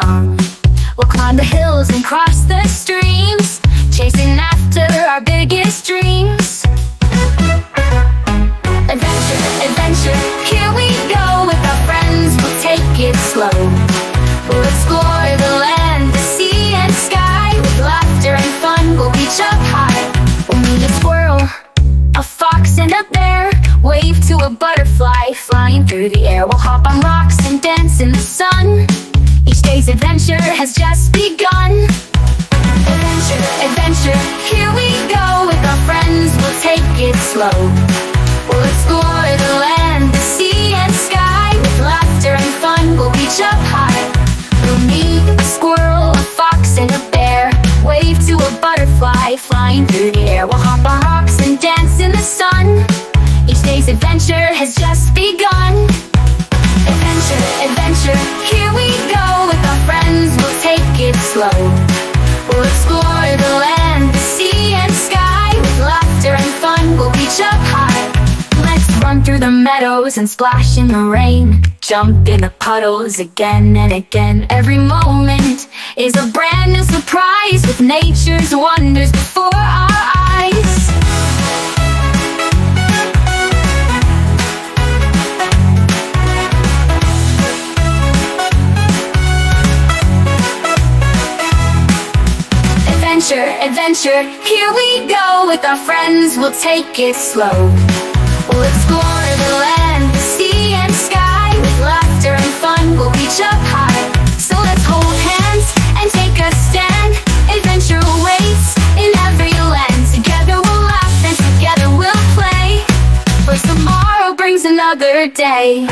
song. We'll climb the hills and cross the streams, chasing after our biggest dreams. Adventure, adventure, here we go. With our friends, we'll take it slow. We'll explore the land, the sea and sky. With laughter and fun, we'll reach up high. We'll meet a squirrel, a fox and a bear. Wave to a butterfly flying through the air. We'll hop on rocks and dance in the sun. Each day's adventure has just begun. Adventure, adventure, here we go. With our friends, we'll take it slow. We'll explore the land, the sea and sky. With laughter and fun, we'll reach up high. We'll meet a squirrel, a fox and a bear. Wave to a butterfly flying through the air. We'll hop on rocks and dance in the sun. Each day's adventure has just begun. Adventure, adventure, here we go. With our friends, we'll take it slow. We'll explore the land, the sea and sky. With laughter and fun, we'll reach up high. Let's run through the meadows and splash in the rain. Jump in the puddles again and again. Every moment is a brand new surprise, with nature's wonders before our eyes. Adventure, adventure, here we go. With our friends, we'll take it slow. We'll explore the land, the sea and sky. With laughter and fun, we'll reach up high. So let's hold hands and take a stand. Adventure awaits in every land. Together we'll laugh and together we'll play, for tomorrow brings another day.